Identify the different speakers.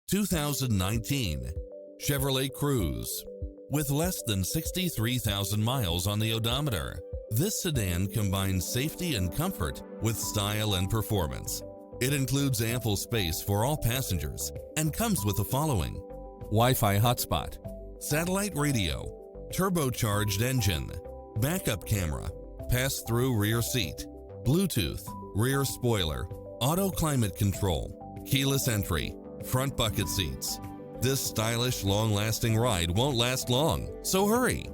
Speaker 1: 2019 Chevrolet Cruze. With less than 63,000 miles on the odometer, this sedan combines safety and comfort with style and performance. It includes ample space for all passengers and comes with the following: Wi-Fi hotspot, satellite radio, turbocharged engine, backup camera, pass-through rear seat, Bluetooth, rear spoiler, auto climate control, keyless entry, front bucket seats. This stylish, long-lasting ride won't last long, so hurry!